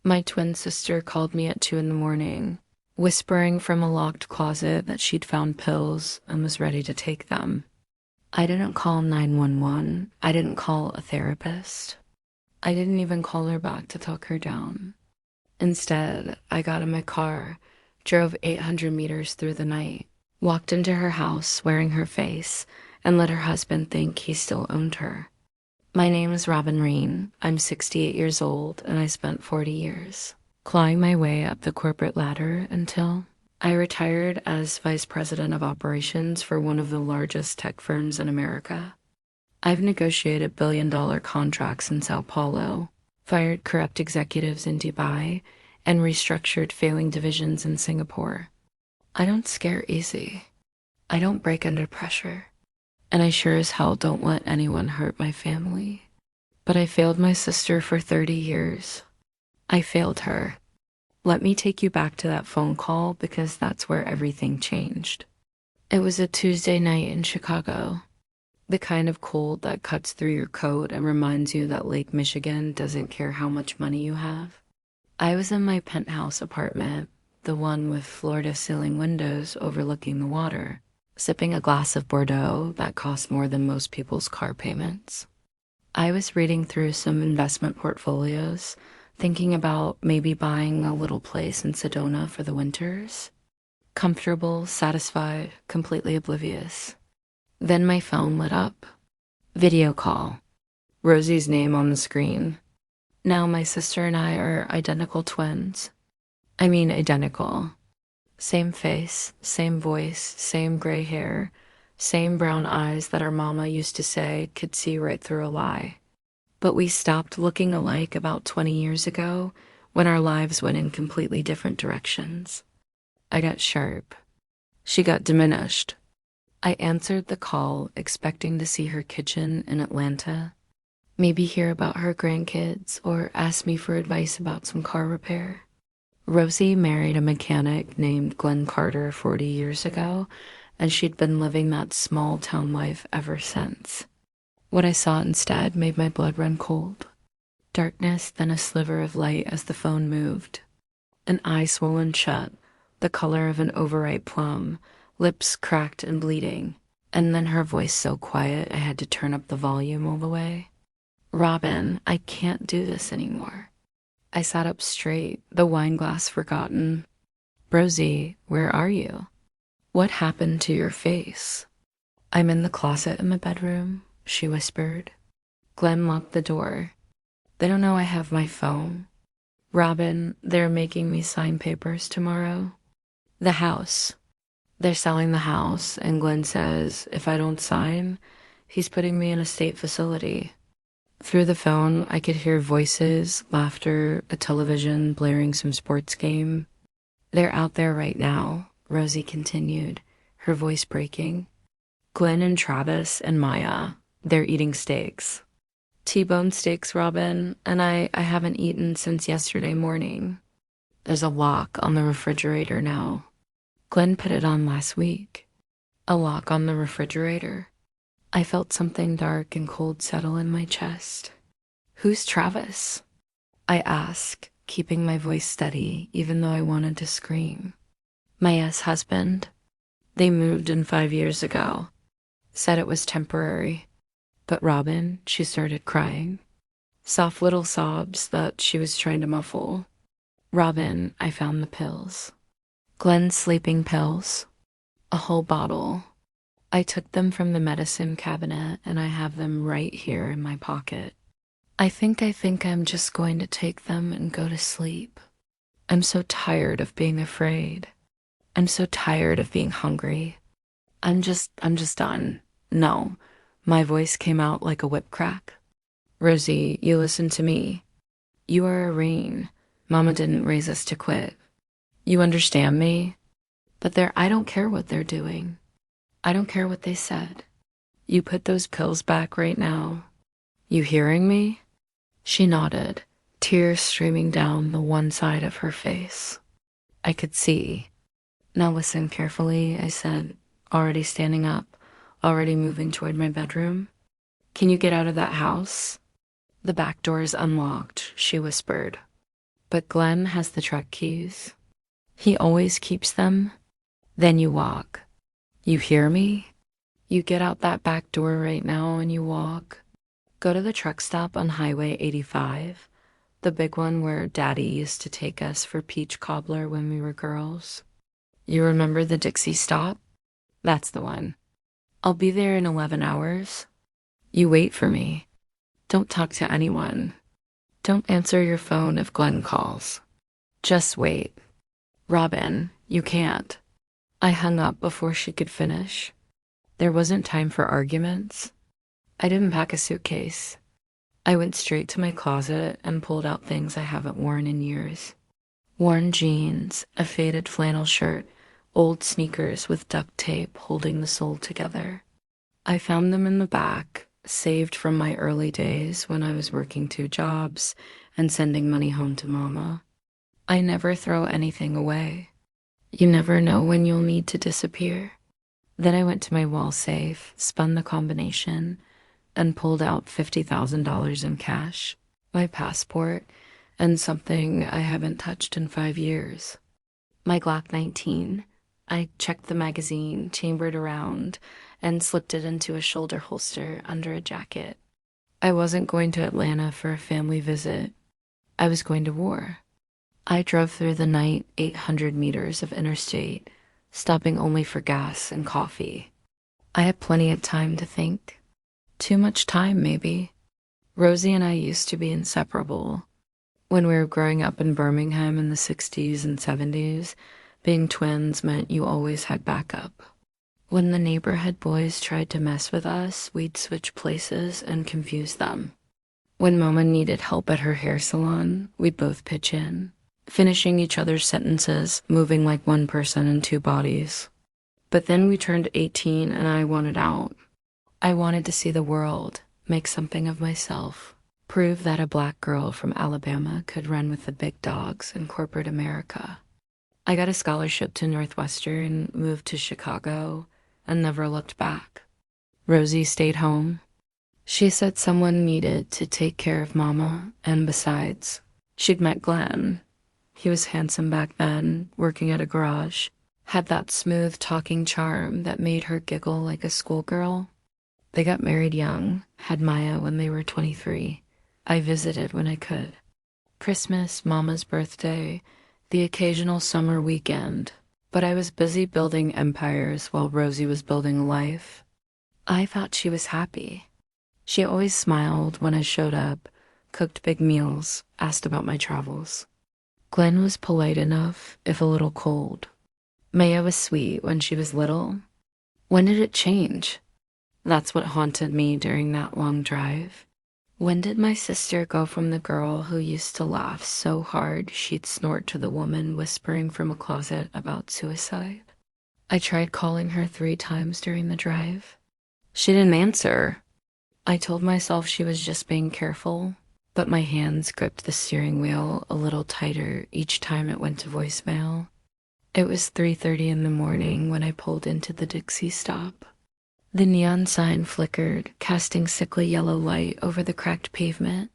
My twin sister called me at 2 in the morning, whispering from a locked closet that she'd found pills and was ready to take them. I didn't call 911. I didn't call a therapist. I didn't even call her back to talk her down. Instead, I got in my car, drove 800 meters through the night, walked into her house wearing her face, and let her husband think he still owned her. My name is Robin Reen. I'm 68 years old, and I spent 40 years clawing my way up the corporate ladder until I retired as vice president of operations for one of the largest tech firms in America. I've negotiated billion-dollar contracts in Sao Paulo, fired corrupt executives in Dubai, and restructured failing divisions in Singapore. I don't scare easy. I don't break under pressure. And I sure as hell don't let anyone hurt my family. But I failed my sister for 30 years. I failed her. Let me take you back to that phone call because that's where everything changed. It was a Tuesday night in Chicago. The kind of cold that cuts through your coat and reminds you that Lake Michigan doesn't care how much money you have. I was in my penthouse apartment, the one with floor-to-ceiling windows overlooking the water, sipping a glass of Bordeaux that cost more than most people's car payments. I was reading through some investment portfolios, thinking about maybe buying a little place in Sedona for the winters. Comfortable, satisfied, completely oblivious. Then my phone lit up. Video call. Rosie's name on the screen. Now my sister and I are identical twins. I mean identical. Same face, same voice, same gray hair, same brown eyes that our mama used to say could see right through a lie. But we stopped looking alike about 20 years ago when our lives went in completely different directions. I got sharp. She got diminished. I answered the call expecting to see her kitchen in Atlanta, maybe hear about her grandkids or ask me for advice about some car repair. Rosie married a mechanic named Glenn Carter 40 years ago, and she'd been living that small-town life ever since. What I saw instead made my blood run cold. Darkness, then a sliver of light as the phone moved. An eye swollen shut, the color of an overripe plum, lips cracked and bleeding, and then her voice so quiet I had to turn up the volume all the way. Robin, I can't do this anymore. I sat up straight, the wine glass forgotten. Rosie, where are you? What happened to your face? I'm in the closet in my bedroom, she whispered. Glenn locked the door. They don't know I have my phone. Robin, they're making me sign papers tomorrow. The house. They're selling the house, and Glenn says if I don't sign, he's putting me in a state facility. Through the phone, I could hear voices, laughter, a television blaring some sports game. They're out there right now, Rosie continued, her voice breaking. Glenn and Travis and Maya, they're eating steaks. T-bone steaks, Robin, and I haven't eaten since yesterday morning. There's a lock on the refrigerator now. Glenn put it on last week. A lock on the refrigerator. I felt something dark and cold settle in my chest. Who's Travis? I asked, keeping my voice steady even though I wanted to scream. My ex-husband. They moved in 5 years ago. Said it was temporary. But Robin, she started crying. Soft little sobs that she was trying to muffle. Robin, I found the pills. Glenn's sleeping pills. A whole bottle. I took them from the medicine cabinet and I have them right here in my pocket. I think I'm just going to take them and go to sleep. I'm so tired of being afraid. I'm so tired of being hungry. I'm just done. No, my voice came out like a whip crack. Rosie, you listen to me. You are a Rain. Mama didn't raise us to quit. You understand me? But I don't care what they're doing. I don't care what they said. You put those pills back right now. You hearing me? She nodded, tears streaming down the one side of her face. I could see. Now listen carefully, I said, already standing up, already moving toward my bedroom. Can you get out of that house? The back door is unlocked, she whispered. but Glenn has the truck keys. He always keeps them. Then you walk. You hear me? You get out that back door right now and you walk. Go to the truck stop on Highway 85, the big one where Daddy used to take us for peach cobbler when we were girls. You remember the Dixie stop? That's the one. I'll be there in 11 hours. You wait for me. Don't talk to anyone. Don't answer your phone if Glenn calls. Just wait. Robin, you can't. I hung up before she could finish. There wasn't time for arguments. I didn't pack a suitcase. I went straight to my closet and pulled out things I haven't worn in years. Worn jeans, a faded flannel shirt, old sneakers with duct tape holding the sole together. I found them in the back, saved from my early days when I was working 2 jobs and sending money home to Mama. I never throw anything away. You never know when you'll need to disappear. Then I went to my wall safe, spun the combination, and pulled out $50,000 in cash, my passport, and something I haven't touched in 5 years. My Glock 19. I checked the magazine, chambered around, and slipped it into a shoulder holster under a jacket. I wasn't going to Atlanta for a family visit. I was going to war. I drove through the night 800 meters of interstate, stopping only for gas and coffee. I had plenty of time to think. Too much time, maybe. Rosie and I used to be inseparable. When we were growing up in Birmingham in the 60s and 70s, being twins meant you always had backup. When the neighborhood boys tried to mess with us, we'd switch places and confuse them. When Mama needed help at her hair salon, we'd both pitch in, finishing each other's sentences, moving like one person in 2 bodies. But then we turned 18 and I wanted out. I wanted to see the world, make something of myself, prove that a black girl from Alabama could run with the big dogs in corporate America. I got a scholarship to Northwestern, moved to Chicago, and never looked back. Rosie stayed home. She said someone needed to take care of Mama, and besides, she'd met Glenn. He was handsome back then, working at a garage, had that smooth talking charm that made her giggle like a schoolgirl. They got married young, had Maya when they were 23. I visited when I could. Christmas, Mama's birthday, the occasional summer weekend. But I was busy building empires while Rosie was building a life. I thought she was happy. She always smiled when I showed up, cooked big meals, asked about my travels. Glenn was polite enough, if a little cold. Maya was sweet when she was little. When did it change? That's what haunted me during that long drive. When did my sister go from the girl who used to laugh so hard she'd snort to the woman whispering from a closet about suicide? I tried calling her 3 times during the drive. She didn't answer. I told myself she was just being careful, but my hands gripped the steering wheel a little tighter each time it went to voicemail. It was 3:30 in the morning when I pulled into the Dixie stop. The neon sign flickered, casting sickly yellow light over the cracked pavement.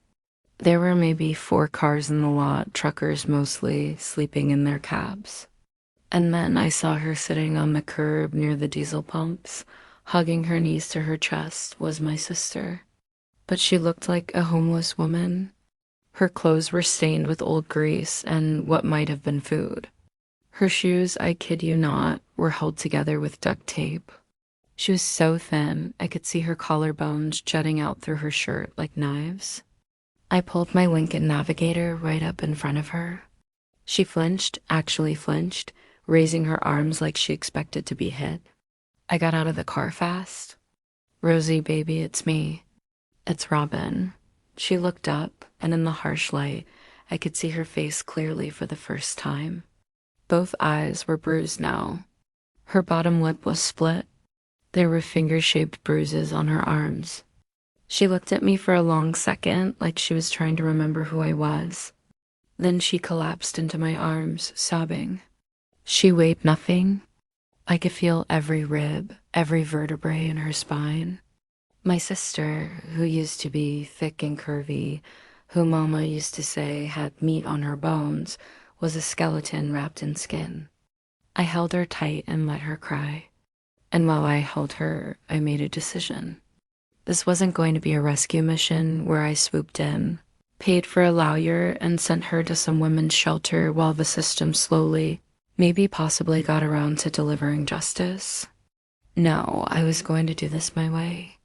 There were maybe 4 cars in the lot, truckers mostly, sleeping in their cabs. And then I saw her sitting on the curb near the diesel pumps, hugging her knees to her chest, was my sister. But she looked like a homeless woman. Her clothes were stained with old grease and what might have been food. Her shoes, I kid you not, were held together with duct tape. She was so thin, I could see her collarbones jutting out through her shirt like knives. I pulled my Lincoln Navigator right up in front of her. She flinched, actually flinched, raising her arms like she expected to be hit. I got out of the car fast. "Rosie, baby, it's me. It's Robin." She looked up, and in the harsh light, I could see her face clearly for the first time. Both eyes were bruised now. Her bottom lip was split. There were finger-shaped bruises on her arms. She looked at me for a long second, like she was trying to remember who I was. Then she collapsed into my arms, sobbing. She weighed nothing. I could feel every rib, every vertebrae in her spine. My sister, who used to be thick and curvy, who Mama used to say had meat on her bones, was a skeleton wrapped in skin. I held her tight and let her cry. And while I held her, I made a decision. This wasn't going to be a rescue mission where I swooped in, paid for a lawyer, and sent her to some women's shelter while the system slowly, maybe possibly got around to delivering justice. No, I was going to do this my way.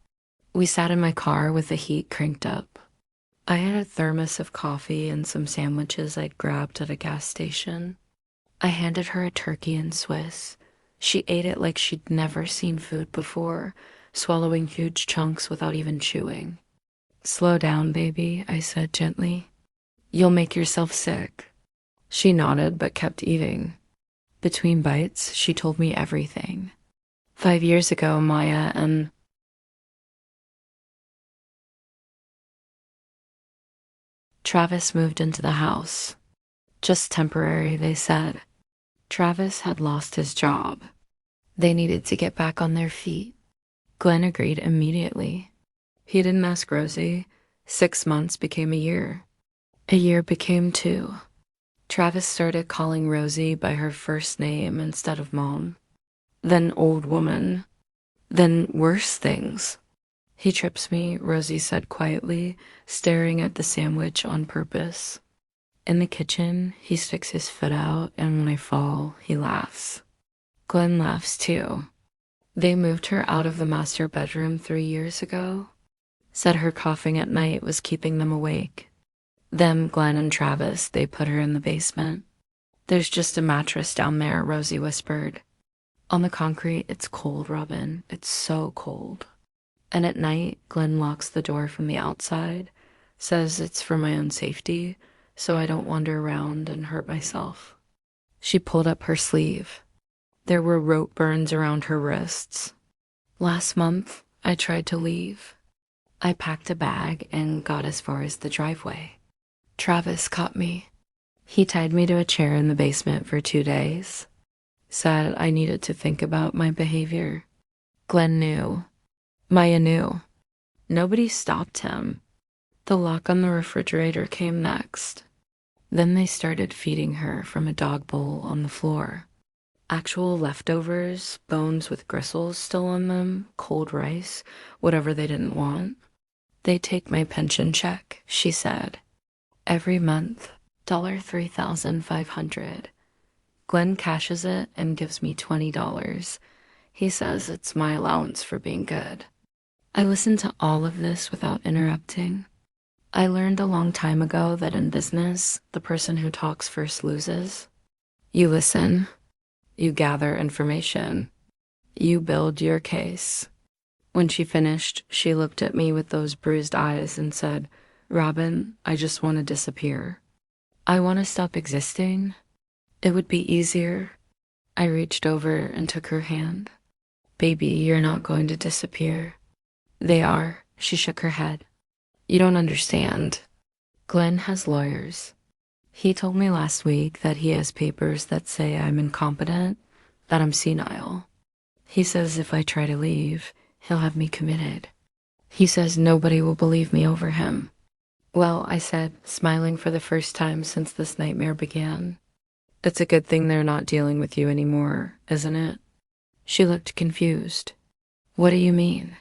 We sat in my car with the heat cranked up. I had a thermos of coffee and some sandwiches I'd grabbed at a gas station. I handed her a turkey and Swiss. She ate it like she'd never seen food before, swallowing huge chunks without even chewing. "Slow down, baby," I said gently. "You'll make yourself sick." She nodded but kept eating. Between bites, she told me everything. 5 years ago, Maya and Travis moved into the house. Just temporary, they said. Travis had lost his job. They needed to get back on their feet. Glenn agreed immediately. He didn't ask Rosie. 6 months became a year. A year became 2. Travis started calling Rosie by her first name instead of Mom. Then old woman. Then worse things. "He trips me," Rosie said quietly, staring at the sandwich on purpose. In the kitchen, he sticks his foot out, and when I fall, he laughs. Glenn laughs too. They moved her out of the master bedroom 3 years ago. Said her coughing at night was keeping them awake. Them, Glenn and Travis, they put her in the basement. "There's just a mattress down there," Rosie whispered. "On the concrete, it's cold, Robin. It's so cold." And at night, Glenn locks the door from the outside, says it's for my own safety, so I don't wander around and hurt myself. She pulled up her sleeve. There were rope burns around her wrists. "Last month, I tried to leave. I packed a bag and got as far as the driveway. Travis caught me. He tied me to a chair in the basement for 2 days. Said I needed to think about my behavior. Glenn knew. Maya knew. Nobody stopped him. The lock on the refrigerator came next. Then they started feeding her from a dog bowl on the floor. Actual leftovers, bones with gristles still on them, cold rice, whatever they didn't want. "They take my pension check," she said. "Every month, $3,500. Glenn cashes it and gives me $20. He says it's my allowance for being good." I listened to all of this without interrupting. I learned a long time ago that in business, the person who talks first loses. You listen. You gather information. You build your case. When she finished, she looked at me with those bruised eyes and said, "Robin, I just want to disappear. I want to stop existing. It would be easier." I reached over and took her hand. "Baby, you're not going to disappear." "They are." She shook her head. "You don't understand. Glenn has lawyers. He told me last week that he has papers that say I'm incompetent, that I'm senile. He says if I try to leave, he'll have me committed. He says nobody will believe me over him." "Well," I said, smiling for the first time since this nightmare began, "it's a good thing they're not dealing with you anymore, isn't it?" She looked confused. "What do you mean?"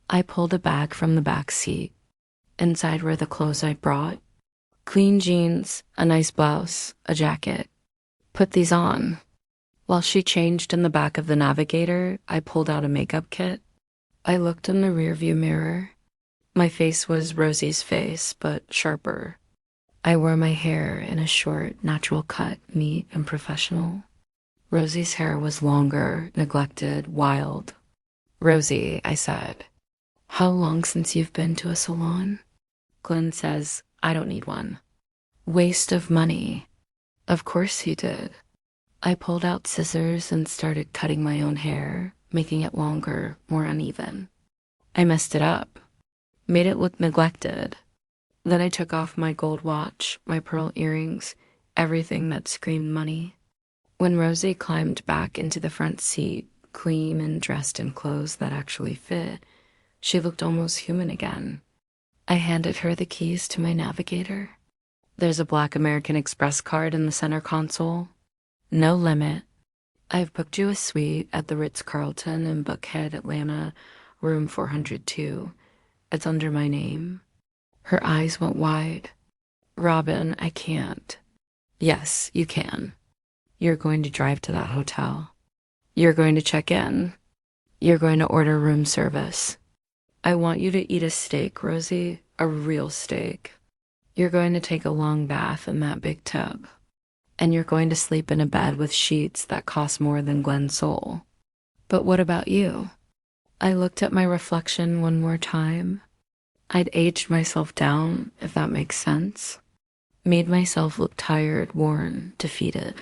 I pulled a bag from the back seat. Inside were the clothes I brought. Clean jeans, a nice blouse, a jacket. "Put these on." While she changed in the back of the Navigator, I pulled out a makeup kit. I looked in the rearview mirror. My face was Rosie's face, but sharper. I wore my hair in a short, natural cut, neat and professional. Rosie's hair was longer, neglected, wild. "Rosie," I said, "how long since you've been to a salon?" Glenn says, "I don't need one." Waste of money. Of course he did. I pulled out scissors and started cutting my own hair, making it longer, more uneven. I messed it up, made it look neglected. Then I took off my gold watch, my pearl earrings, everything that screamed money. When Rosie climbed back into the front seat, clean and dressed in clothes that actually fit, she looked almost human again. I handed her the keys to my navigator. There's a black American Express card in the center console. No limit. I've booked you a suite at the Ritz-Carlton in Buckhead, Atlanta, room 402. It's under my name. Her eyes went wide. Robin, I can't. Yes, you can. You're going to drive to that hotel. You're going to check in. You're going to order room service. I want you to eat a steak, Rosie, a real steak. You're going to take a long bath in that big tub. And you're going to sleep in a bed with sheets that cost more than Glenn's soul. But what about you? I looked at my reflection one more time. I'd aged myself down, if that makes sense. Made myself look tired, worn, defeated.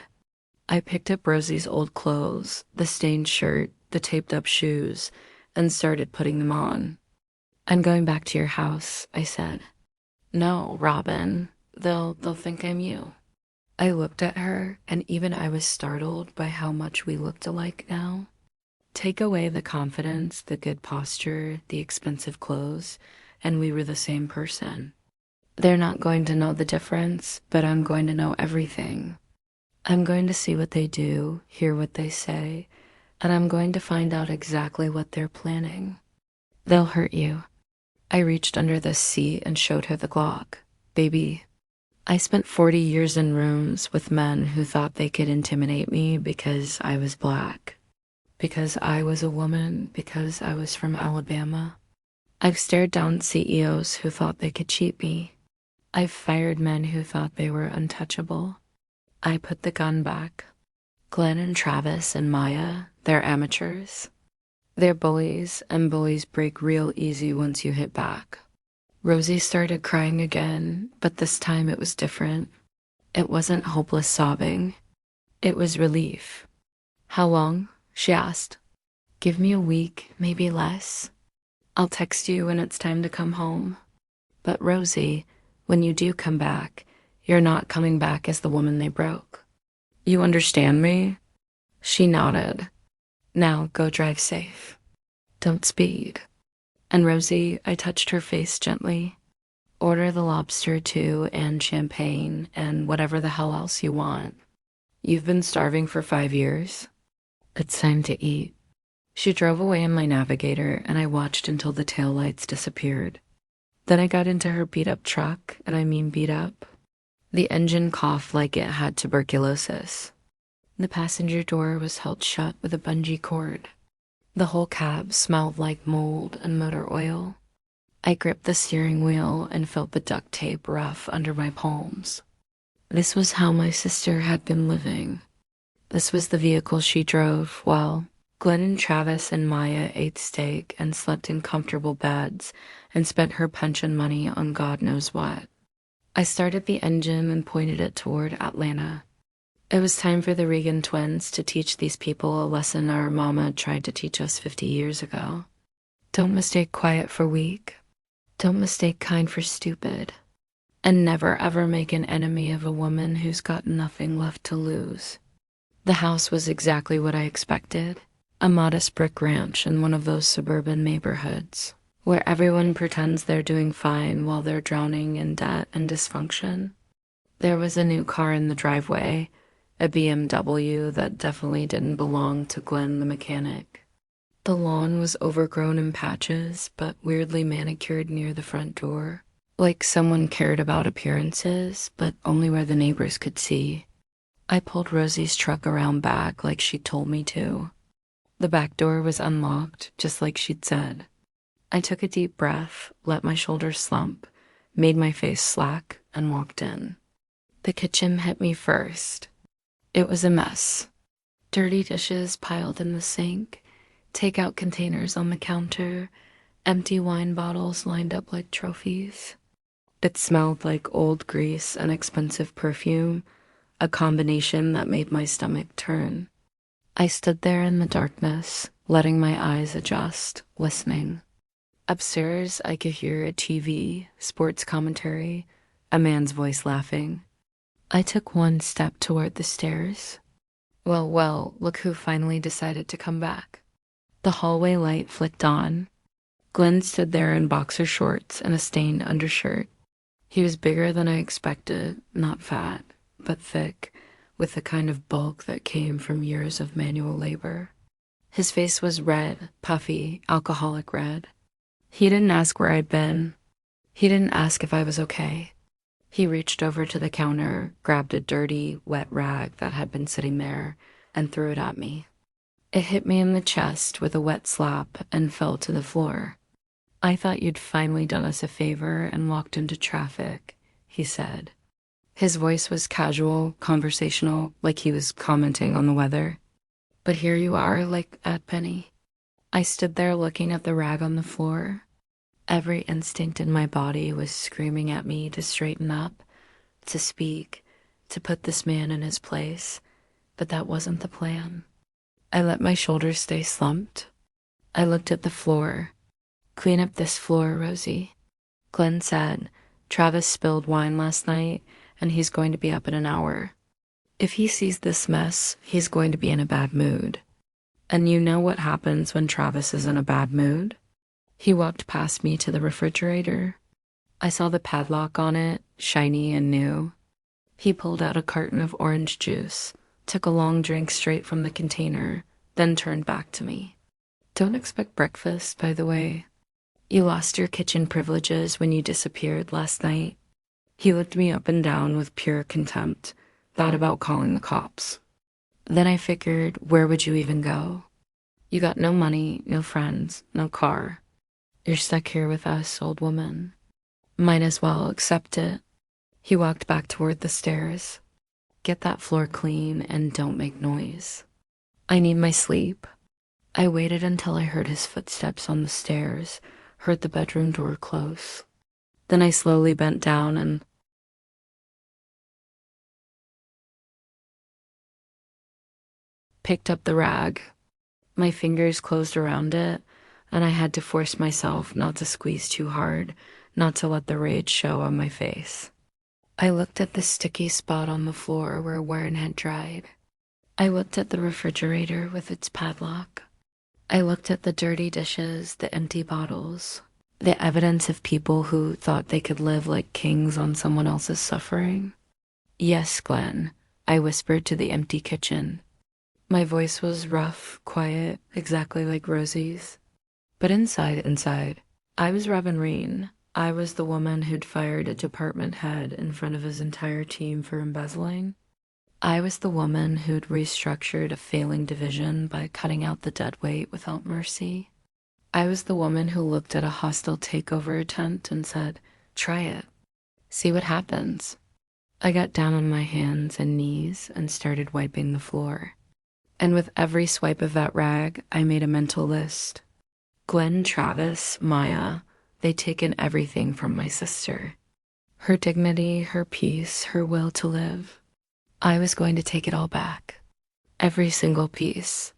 I picked up Rosie's old clothes, the stained shirt, the taped up shoes, and started putting them on. I'm going back to your house, I said. No, Robin, they'll think I'm you. I looked at her, and even I was startled by how much we looked alike now. Take away the confidence, the good posture, the expensive clothes, and we were the same person. They're not going to know the difference, but I'm going to know everything. I'm going to see what they do, hear what they say, and I'm going to find out exactly what they're planning. They'll hurt you. I reached under the seat and showed her the Glock. Baby, I spent 40 years in rooms with men who thought they could intimidate me because I was black, because I was a woman, because I was from Alabama. I've stared down CEOs who thought they could cheat me. I've fired men who thought they were untouchable. I put the gun back. Glenn and Travis and Maya, they're amateurs. They're bullies, and bullies break real easy once you hit back. Rosie started crying again, but this time it was different. It wasn't hopeless sobbing. It was relief. How long? She asked. Give me a week, maybe less. I'll text you when it's time to come home. But Rosie, when you do come back, you're not coming back as the woman they broke. You understand me? She nodded. Now go drive safe. Don't speed. And Rosie, I touched her face gently. Order the lobster too, and champagne, and whatever the hell else you want. You've been starving for 5 years. It's time to eat. She drove away in my navigator, and I watched until the taillights disappeared. Then I got into her beat-up truck, and I mean beat up. The engine coughed like it had tuberculosis. The passenger door was held shut with a bungee cord. The whole cab smelled like mold and motor oil. I gripped the steering wheel and felt the duct tape rough under my palms. This was how my sister had been living. This was the vehicle she drove while Glenn and Travis and Maya ate steak and slept in comfortable beds and spent her pension money on God knows what. I started the engine and pointed it toward Atlanta. It was time for the Regan twins to teach these people a lesson our mama tried to teach us 50 years ago. Don't mistake quiet for weak. Don't mistake kind for stupid. And never ever make an enemy of a woman who's got nothing left to lose. The house was exactly what I expected. A modest brick ranch in one of those suburban neighborhoods, where everyone pretends they're doing fine while they're drowning in debt and dysfunction. There was a new car in the driveway, a BMW that definitely didn't belong to Glenn the mechanic. The lawn was overgrown in patches, but weirdly manicured near the front door, like someone cared about appearances, but only where the neighbors could see. I pulled Rosie's truck around back like she'd told me to. The back door was unlocked, just like she'd said. I took a deep breath, let my shoulders slump, made my face slack, and walked in. The kitchen hit me first. It was a mess. Dirty dishes piled in the sink, takeout containers on the counter, empty wine bottles lined up like trophies. It smelled like old grease and expensive perfume, a combination that made my stomach turn. I stood there in the darkness, letting my eyes adjust, listening. Upstairs, I could hear a TV, sports commentary, a man's voice laughing. I took one step toward the stairs. Well, look who finally decided to come back. The hallway light flicked on. Glenn stood there in boxer shorts and a stained undershirt. He was bigger than I expected, not fat, but thick, with the kind of bulk that came from years of manual labor. His face was red, puffy, alcoholic red. He didn't ask where I'd been. He didn't ask if I was okay. He reached over to the counter, grabbed a dirty, wet rag that had been sitting there, and threw it at me. It hit me in the chest with a wet slap and fell to the floor. "I thought you'd finally done us a favor and walked into traffic," he said. His voice was casual, conversational, like he was commenting on the weather. "But here you are, like at Penny." I stood there looking at the rag on the floor. Every instinct in my body was screaming at me to straighten up, to speak, to put this man in his place, but that wasn't the plan. I let my shoulders stay slumped. I looked at the floor. "Clean up this floor, Rosie." Glenn said, "Travis spilled wine last night, and he's going to be up in an hour. If he sees this mess, he's going to be in a bad mood. And you know what happens when Travis is in a bad mood?" He walked past me to the refrigerator. I saw the padlock on it, shiny and new. He pulled out a carton of orange juice, took a long drink straight from the container, then turned back to me. "Don't expect breakfast, by the way. You lost your kitchen privileges when you disappeared last night." He looked me up and down with pure contempt, thought about calling the cops. Then I figured, where would you even go? You got no money, no friends, no car. You're stuck here with us, old woman. Might as well accept it. He walked back toward the stairs. "Get that floor clean and don't make noise. I need my sleep." I waited until I heard his footsteps on the stairs, heard the bedroom door close. Then I slowly bent down and picked up the rag. My fingers closed around it, and I had to force myself not to squeeze too hard, not to let the rage show on my face. I looked at the sticky spot on the floor where wine had dried. I looked at the refrigerator with its padlock. I looked at the dirty dishes, the empty bottles, the evidence of people who thought they could live like kings on someone else's suffering. "Yes, Glenn," I whispered to the empty kitchen. My voice was rough, quiet, exactly like Rosie's. But inside, I was Robin Reen. I was the woman who'd fired a department head in front of his entire team for embezzling. I was the woman who'd restructured a failing division by cutting out the deadweight without mercy. I was the woman who looked at a hostile takeover attempt and said, "Try it. See what happens." I got down on my hands and knees and started wiping the floor. And with every swipe of that rag, I made a mental list. Glenn, Travis, Maya, they'd taken everything from my sister. Her dignity, her peace, her will to live. I was going to take it all back. Every single piece.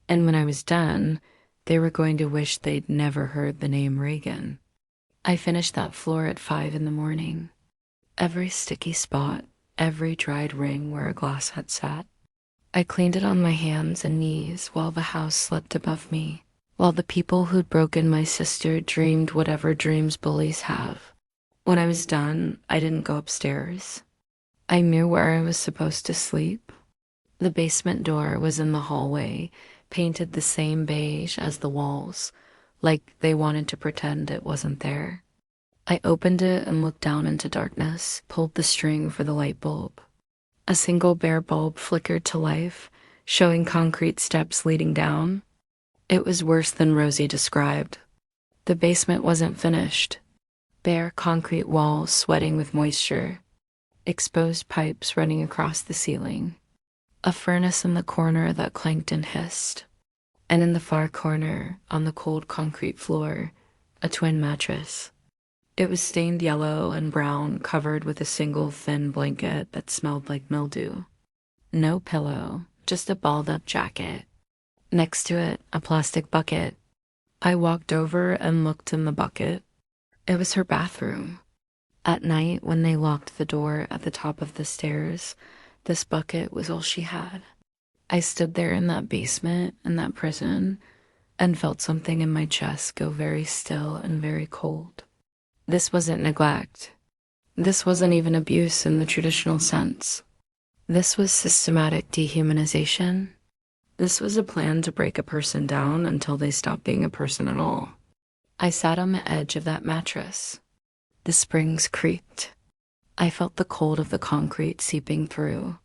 And when I was done, they were going to wish they'd never heard the name Reagan. I finished that floor at 5 in the morning. Every sticky spot, every dried ring where a glass had sat. I cleaned it on my hands and knees while the house slept above me, while the people who'd broken my sister dreamed whatever dreams bullies have. When I was done, I didn't go upstairs. I knew where I was supposed to sleep. The basement door was in the hallway, painted the same beige as the walls, like they wanted to pretend it wasn't there. I opened it and looked down into darkness, pulled the string for the light bulb. A single bare bulb flickered to life, showing concrete steps leading down. It was worse than Rosie described. The basement wasn't finished. Bare concrete walls sweating with moisture. Exposed pipes running across the ceiling. A furnace in the corner that clanked and hissed. And in the far corner, on the cold concrete floor, a twin mattress. It was stained yellow and brown, covered with a single thin blanket that smelled like mildew. No pillow, just a balled-up jacket. Next to it, a plastic bucket. I walked over and looked in the bucket. It was her bathroom. At night, when they locked the door at the top of the stairs, this bucket was all she had. I stood there in that basement, in that prison, and felt something in my chest go very still and very cold. This wasn't neglect. This wasn't even abuse in the traditional sense. This was systematic dehumanization. This was a plan to break a person down until they stopped being a person at all. I sat on the edge of that mattress. The springs creaked. I felt the cold of the concrete seeping through.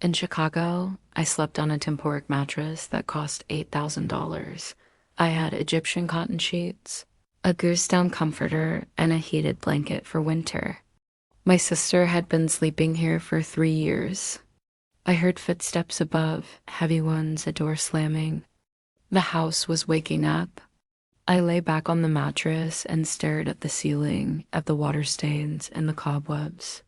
In Chicago, I slept on a Temporic mattress that cost $8,000. I had Egyptian cotton sheets, a goose down comforter, and a heated blanket for winter. My sister had been sleeping here for 3 years. I heard footsteps above, heavy ones, a door slamming. The house was waking up. I lay back on the mattress and stared at the ceiling, at the water stains and the cobwebs.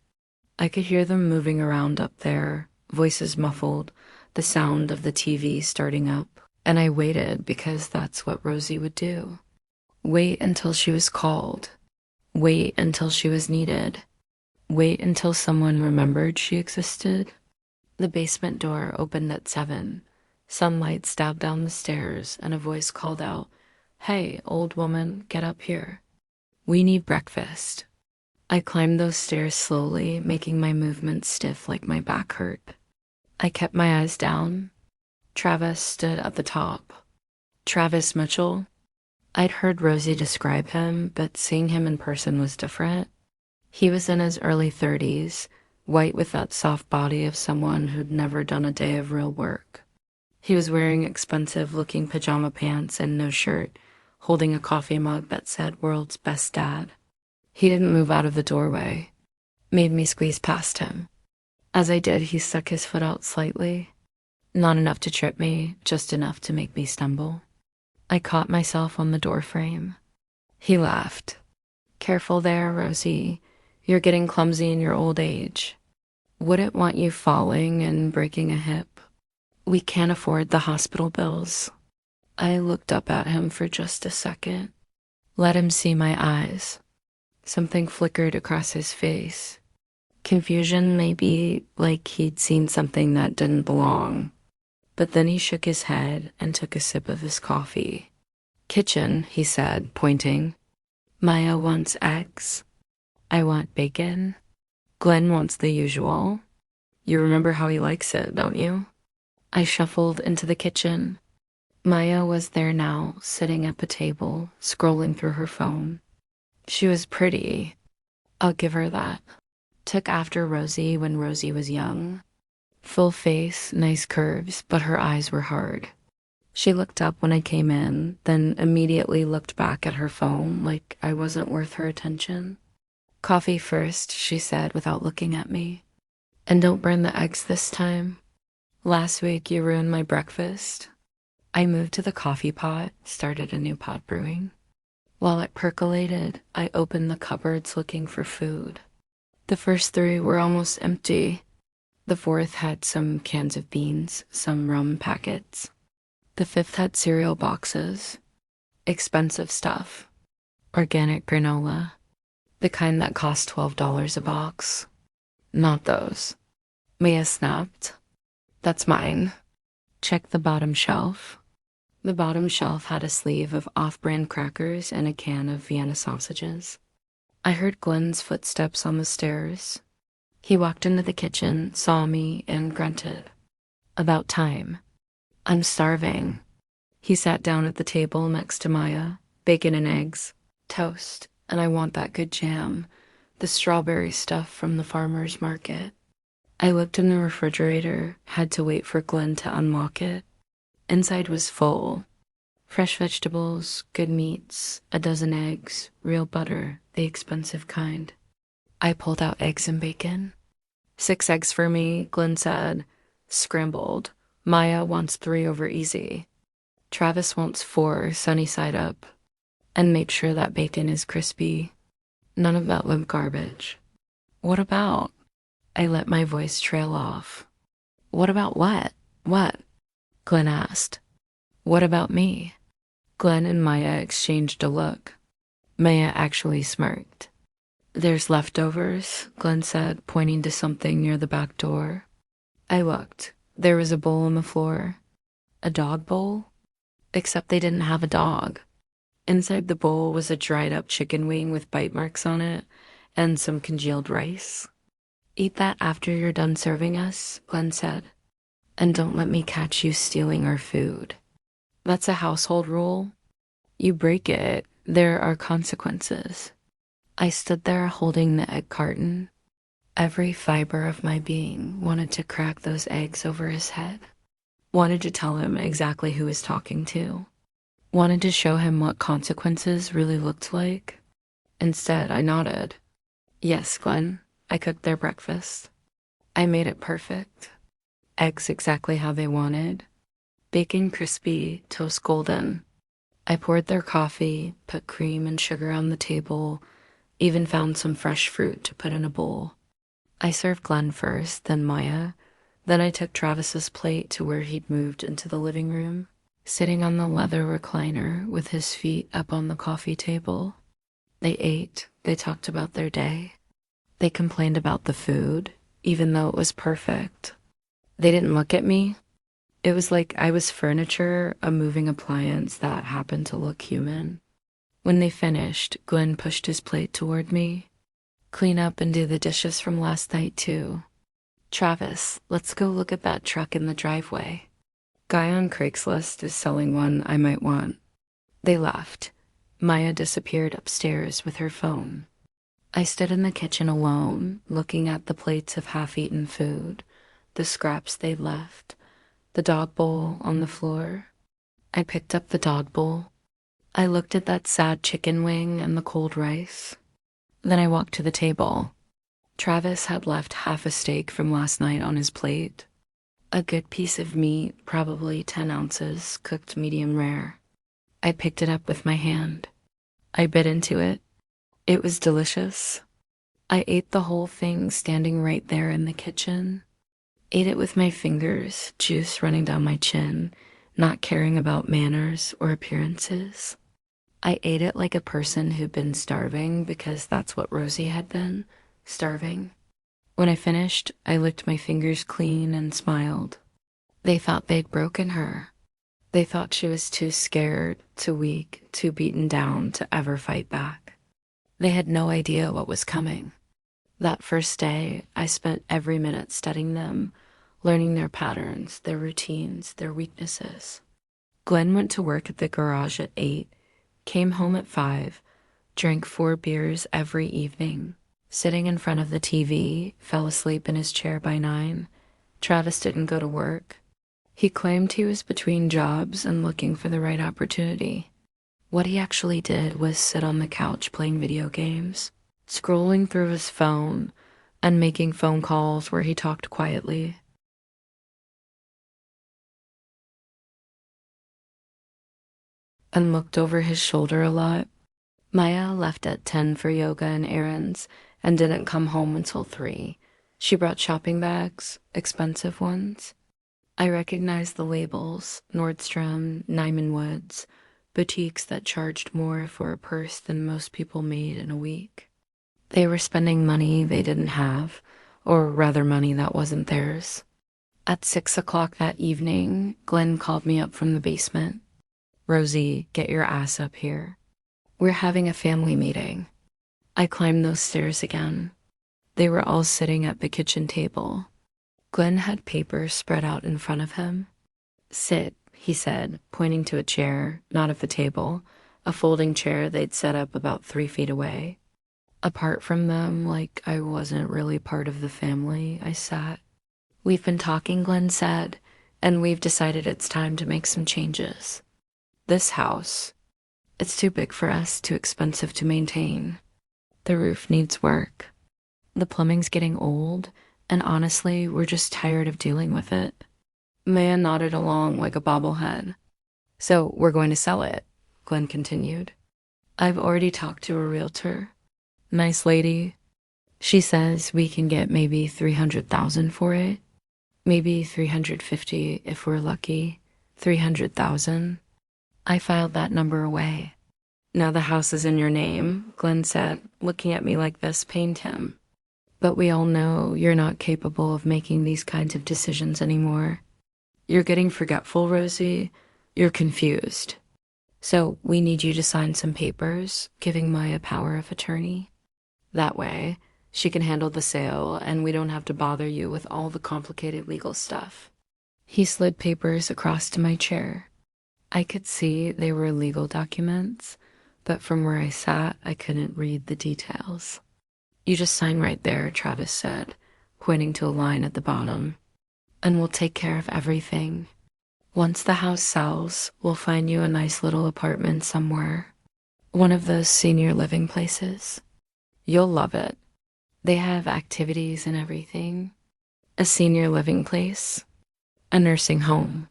I could hear them moving around up there, voices muffled, the sound of the TV starting up. And I waited because that's what Rosie would do. Wait until she was called. Wait until she was needed. Wait until someone remembered she existed. The basement door opened at 7. Sunlight stabbed down the stairs, and a voice called out, "Hey, old woman, get up here. We need breakfast." I climbed those stairs slowly, making my movements stiff like my back hurt. I kept my eyes down. Travis stood at the top. Travis Mitchell. I'd heard Rosie describe him, but seeing him in person was different. He was in his early 30s, white with that soft body of someone who'd never done a day of real work. He was wearing expensive-looking pajama pants and no shirt, holding a coffee mug that said "World's Best Dad." He didn't move out of the doorway. Made me squeeze past him. As I did, he stuck his foot out slightly. Not enough to trip me, just enough to make me stumble. I caught myself on the doorframe. He laughed. "Careful there, Rosie. You're getting clumsy in your old age. Wouldn't want you falling and breaking a hip. We can't afford the hospital bills." I looked up at him for just a second. Let him see my eyes. Something flickered across his face. Confusion, maybe, like he'd seen something that didn't belong. But then he shook his head and took a sip of his coffee. "Kitchen," he said, pointing. "Maya wants eggs. I want bacon. Glenn wants the usual. You remember how he likes it, don't you?" I shuffled into the kitchen. Maya was there now, sitting at the table, scrolling through her phone. She was pretty. I'll give her that. Took after Rosie when Rosie was young. Full face, nice curves, but her eyes were hard. She looked up when I came in, then immediately looked back at her phone like I wasn't worth her attention. "Coffee first," she said without looking at me. "And don't burn the eggs this time. Last week you ruined my breakfast." I moved to the coffee pot, started a new pot brewing. While it percolated, I opened the cupboards looking for food. The first 3 were almost empty. The 4th had some cans of beans, some rum packets. The 5th had cereal boxes. Expensive stuff. Organic granola. The kind that cost $12 a box. Not those. Maya snapped. "That's mine." Check the bottom shelf. The bottom shelf had a sleeve of off-brand crackers and a can of Vienna sausages. I heard Glenn's footsteps on the stairs. He walked into the kitchen, saw me, and grunted. "About time. I'm starving." He sat down at the table next to Maya. Bacon and eggs, toast, and I want that good jam, the strawberry stuff from the farmer's market. I looked in the refrigerator, had to wait for Glenn to unlock it. Inside was full. Fresh vegetables, good meats, a dozen eggs, real butter, the expensive kind. I pulled out eggs and bacon. 6 eggs for me, Glenn said. Scrambled. Maya wants 3 over easy. Travis wants 4, sunny side up. And make sure that bacon is crispy. None of that limp garbage. What about? I let my voice trail off. What about what? What? Glenn asked. What about me? Glenn and Maya exchanged a look. Maya actually smirked. There's leftovers, Glenn said, pointing to something near the back door. I looked. There was a bowl on the floor. A dog bowl? except they didn't have a dog. Inside the bowl was a dried up chicken wing with bite marks on it and some congealed rice. Eat that after you're done serving us, Glenn said. And don't let me catch you stealing our food. That's a household rule. You break it, there are consequences. I stood there holding the egg carton. Every fiber of my being wanted to crack those eggs over his head. Wanted to tell him exactly who he was talking to. Wanted to show him what consequences really looked like. Instead, I nodded. Yes, Glenn, I cooked their breakfast. I made it perfect. Eggs exactly how they wanted. Bacon crispy, toast golden. I poured their coffee, put cream and sugar on the table, even found some fresh fruit to put in a bowl. I served Glenn first, then Maya. Then I took Travis's plate to where he'd moved into the living room, sitting on the leather recliner with his feet up on the coffee table. They ate, they talked about their day. They complained about the food, even though it was perfect. They didn't look at me. It was like I was furniture, a moving appliance that happened to look human. When they finished, Glenn pushed his plate toward me. Clean up and do the dishes from last night, too. Travis, let's go look at that truck in the driveway. Guy on Craigslist is selling one I might want. They left. Maya disappeared upstairs with her phone. I stood in the kitchen alone, looking at the plates of half-eaten food, the scraps they'd left, the dog bowl on the floor. I picked up the dog bowl. I looked at that sad chicken wing and the cold rice. Then I walked to the table. Travis had left half a steak from last night on his plate. A good piece of meat, probably 10 ounces, cooked medium rare. I picked it up with my hand. I bit into it. It was delicious. I ate the whole thing standing right there in the kitchen. Ate it with my fingers, juice running down my chin, not caring about manners or appearances. I ate it like a person who'd been starving because that's what Rosie had been, starving. When I finished, I licked my fingers clean and smiled. They thought they'd broken her. They thought she was too scared, too weak, too beaten down to ever fight back. They had no idea what was coming. That first day, I spent every minute studying them, learning their patterns, their routines, their weaknesses. Glenn went to work at the garage at 8, came home at 5, drank 4 beers every evening, sitting in front of the TV, fell asleep in his chair by 9. Travis didn't go to work. He claimed he was between jobs and looking for the right opportunity. What he actually did was sit on the couch playing video games, scrolling through his phone, and making phone calls where he talked quietly. And looked over his shoulder a lot. Maya left at 10 for yoga and errands and didn't come home until 3. She brought shopping bags, expensive ones. I recognized the labels, Nordstrom, Nyman Woods, boutiques that charged more for a purse than most people made in a week. They were spending money they didn't have, or rather money that wasn't theirs. At 6 o'clock that evening, Glenn called me up from the basement. Rosie, get your ass up here. We're having a family meeting. I climbed those stairs again. They were all sitting at the kitchen table. Glenn had papers spread out in front of him. Sit, he said, pointing to a chair, not at the table, a folding chair they'd set up about 3 feet away. Apart from them, like I wasn't really part of the family, I sat. We've been talking, Glenn said, and we've decided it's time to make some changes. This house, it's too big for us, too expensive to maintain. The roof needs work. The plumbing's getting old, and honestly, we're just tired of dealing with it. Maya nodded along like a bobblehead. So we're going to sell it, Glenn continued. I've already talked to a realtor. Nice lady. She says we can get maybe $300,000 for it. Maybe $350 if we're lucky. $300,000. I filed that number away. Now the house is in your name, Glenn said, looking at me like this pained him. But we all know you're not capable of making these kinds of decisions anymore. You're getting forgetful, Rosie. You're confused. So we need you to sign some papers giving Maya power of attorney. That way, she can handle the sale and we don't have to bother you with all the complicated legal stuff. He slid papers across to my chair. I could see they were legal documents, but from where I sat, I couldn't read the details. You just sign right there, Travis said, pointing to a line at the bottom. And we'll take care of everything. Once the house sells, we'll find you a nice little apartment somewhere. One of those senior living places. You'll love it. They have activities and everything. A senior living place. A nursing home.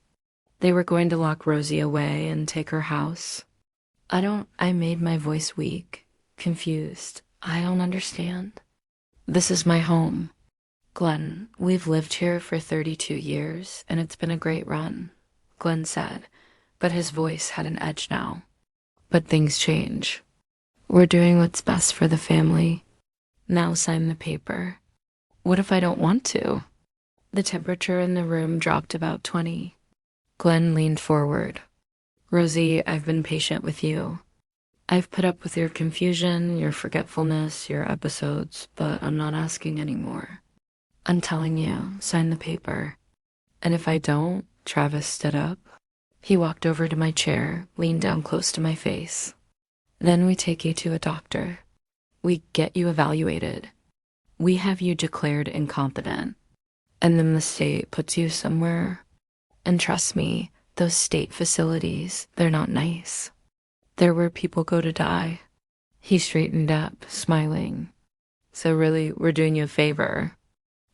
They were going to lock Rosie away and take her house. I made my voice weak, confused. I don't understand. This is my home. Glenn, we've lived here for 32 years, and it's been a great run, Glenn said, but his voice had an edge now. But things change. We're doing what's best for the family. Now sign the paper. What if I don't want to? The temperature in the room dropped about 20. Glenn leaned forward. Rosie, I've been patient with you. I've put up with your confusion, your forgetfulness, your episodes, but I'm not asking anymore. I'm telling you, sign the paper. And if I don't, Travis stood up. He walked over to my chair, leaned down close to my face. Then we take you to a doctor. We get you evaluated. We have you declared incompetent. And then the state puts you somewhere. And trust me, those state facilities, they're not nice. They're where people go to die. He straightened up, smiling. So really, we're doing you a favor.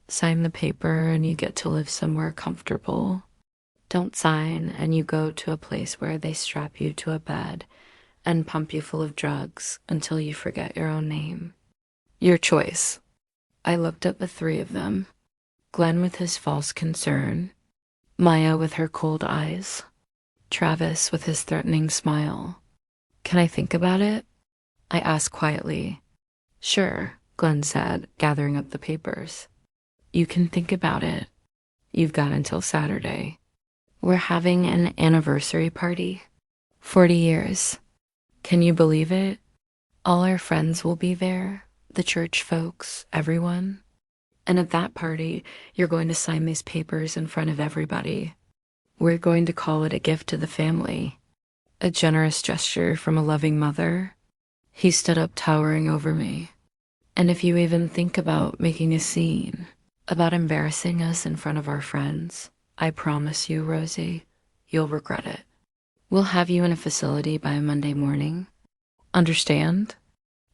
Sign the paper and you get to live somewhere comfortable. Don't sign and you go to a place where they strap you to a bed and pump you full of drugs until you forget your own name. Your choice. I looked at the three of them. Glenn with his false concern. Maya with her cold eyes. Travis with his threatening smile. Can I think about it? I asked quietly. Sure, Glenn said, gathering up the papers. You can think about it. You've got until Saturday. We're having an anniversary party. 40 years. Can you believe it? All our friends will be there, the church folks, everyone. And at that party, you're going to sign these papers in front of everybody. We're going to call it a gift to the family. A generous gesture from a loving mother. He stood up, towering over me. And if you even think about making a scene, about embarrassing us in front of our friends, I promise you, Rosie, you'll regret it. We'll have you in a facility by Monday morning. Understand?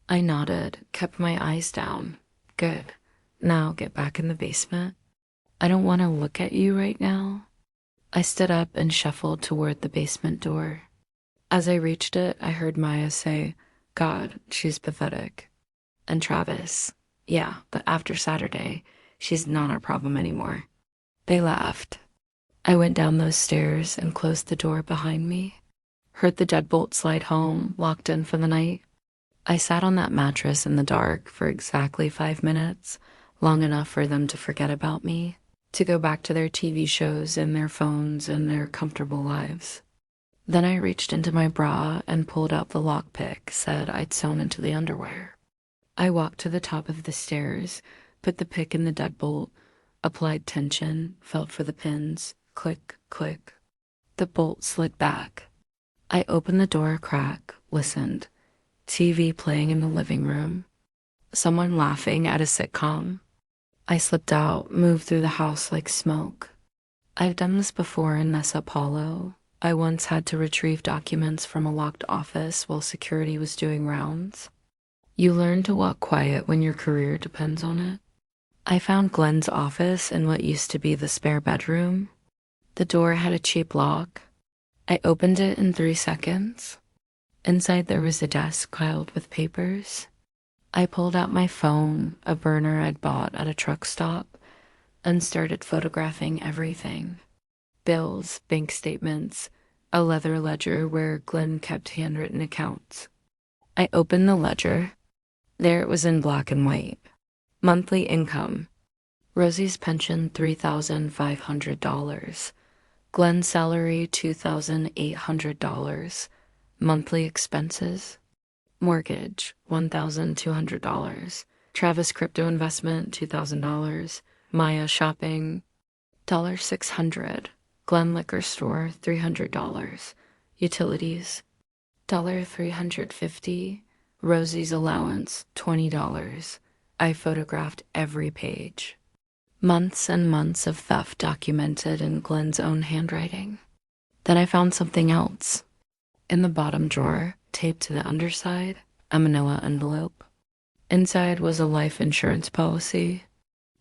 I nodded, kept my eyes down. Good. Now get back in the basement. I don't want to look at you right now. I stood up and shuffled toward the basement door. As I reached it, I heard Maya say, God, she's pathetic. And Travis, yeah, but after Saturday, she's not our problem anymore. They laughed. I went down those stairs and closed the door behind me. Heard the deadbolt slide home, locked in for the night. I sat on that mattress in the dark for exactly 5 minutes, long enough for them to forget about me, to go back to their TV shows and their phones and their comfortable lives. Then I reached into my bra and pulled out the lockpick said I'd sewn into the underwear. I walked to the top of the stairs, put the pick in the deadbolt, applied tension, felt for the pins, click, click. The bolt slid back. I opened the door a crack, listened. TV playing in the living room. Someone laughing at a sitcom. I slipped out, moved through the house like smoke. I've done this before in Nessa Paulo. I once had to retrieve documents from a locked office while security was doing rounds. You learn to walk quiet when your career depends on it. I found Glenn's office in what used to be the spare bedroom. The door had a cheap lock. I opened it in 3 seconds. Inside there was a desk piled with papers. I pulled out my phone, a burner I'd bought at a truck stop, and started photographing everything. Bills, bank statements, a leather ledger where Glenn kept handwritten accounts. I opened the ledger. There it was in black and white. Monthly income. Rosie's pension $3,500. Glenn's salary $2,800. Monthly expenses. Mortgage $1,200. Travis crypto investment $2,000. Maya shopping $600. Glen liquor store $300. Utilities $350. Rosie's allowance $20. I photographed every page. Months and months of theft documented in Glen's own handwriting. Then I found something else. In the bottom drawer, taped to the underside, a manila envelope. Inside was a life insurance policy.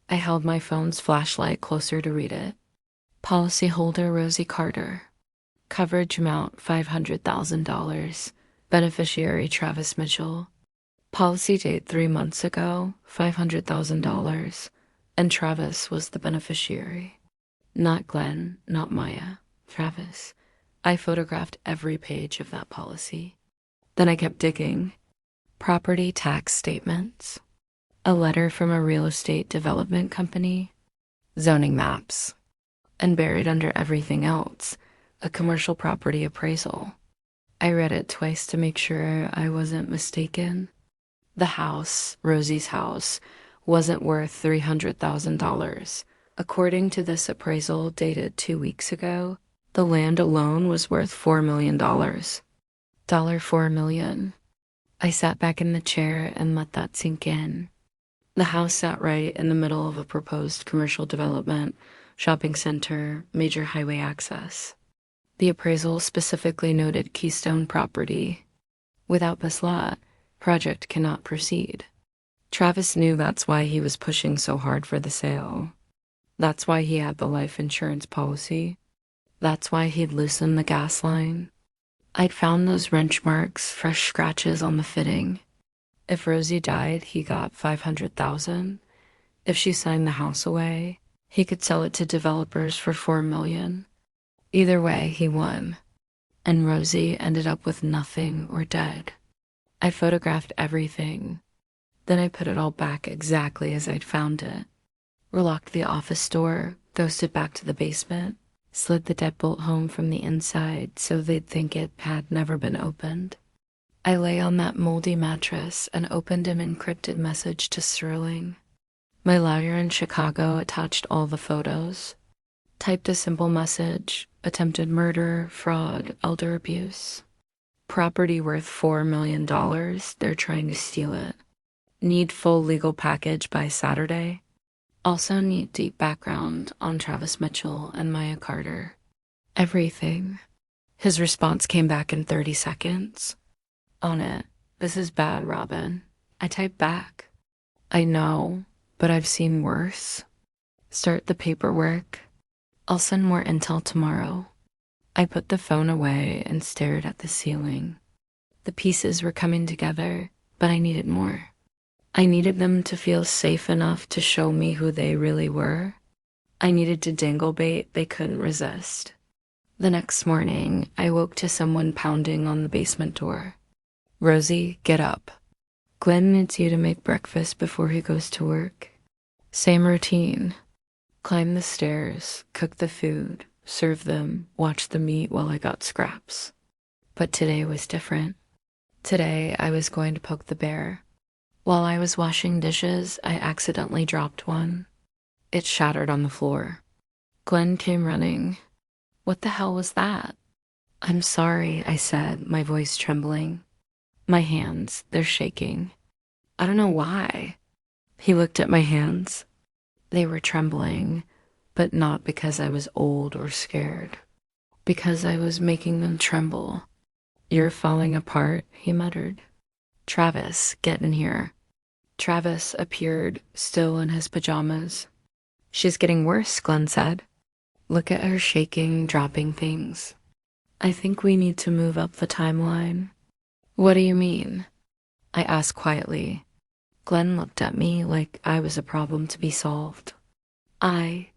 I held my phone's flashlight closer to read it. Policyholder Rosie Carter. Coverage amount $500,000. Beneficiary Travis Mitchell. Policy date 3 months ago, $500,000. And Travis was the beneficiary. Not Glenn, not Maya. Travis. I photographed every page of that policy. Then I kept digging. Property tax statements. A letter from a real estate development company. Zoning maps. And buried under everything else, a commercial property appraisal. I read it twice to make sure I wasn't mistaken. The house, Rosie's house, wasn't worth $300,000. According to this appraisal dated 2 weeks ago, the land alone was worth $4 million. $4 million. I sat back in the chair and let that sink in. The house sat right in the middle of a proposed commercial development, shopping center, major highway access. The appraisal specifically noted Keystone property. Without this lot, project cannot proceed. Travis knew that's why he was pushing so hard for the sale. That's why he had the life insurance policy. That's why he'd loosened the gas line. I'd found those wrench marks, fresh scratches on the fitting. If Rosie died, he got $500,000. If she signed the house away, he could sell it to developers for $4 million. Either way, he won. And Rosie ended up with nothing or dead. I photographed everything. Then I put it all back exactly as I'd found it. Relocked the office door, ghosted back to the basement, slid the deadbolt home from the inside so they'd think it had never been opened. I lay on that moldy mattress and opened an encrypted message to Sterling. My lawyer in Chicago attached all the photos. Typed a simple message: attempted murder, fraud, elder abuse. Property worth $4 million. They're trying to steal it. Need full legal package by Saturday. Also need deep background on Travis Mitchell and Maya Carter. Everything. His response came back in 30 seconds. On it. This is bad, Robin. I typed back. I know, but I've seen worse. Start the paperwork. I'll send more intel tomorrow. I put the phone away and stared at the ceiling. The pieces were coming together, but I needed more. I needed them to feel safe enough to show me who they really were. I needed to dangle bait they couldn't resist. The next morning, I woke to someone pounding on the basement door. Rosie, get up. Glenn needs you to make breakfast before he goes to work. Same routine. Climb the stairs, cook the food, serve them, watch them eat while I got scraps. But today was different. Today, I was going to poke the bear. While I was washing dishes, I accidentally dropped one. It shattered on the floor. Glenn came running. What the hell was that? I'm sorry, I said, my voice trembling. My hands, they're shaking. I don't know why. He looked at my hands. They were trembling, but not because I was old or scared. Because I was making them tremble. You're falling apart, he muttered. Travis, get in here. Travis appeared, still in his pajamas. She's getting worse, Glenn said. Look at her shaking, dropping things. I think we need to move up the timeline. What do you mean? I asked quietly. Glenn looked at me like I was a problem to be solved. I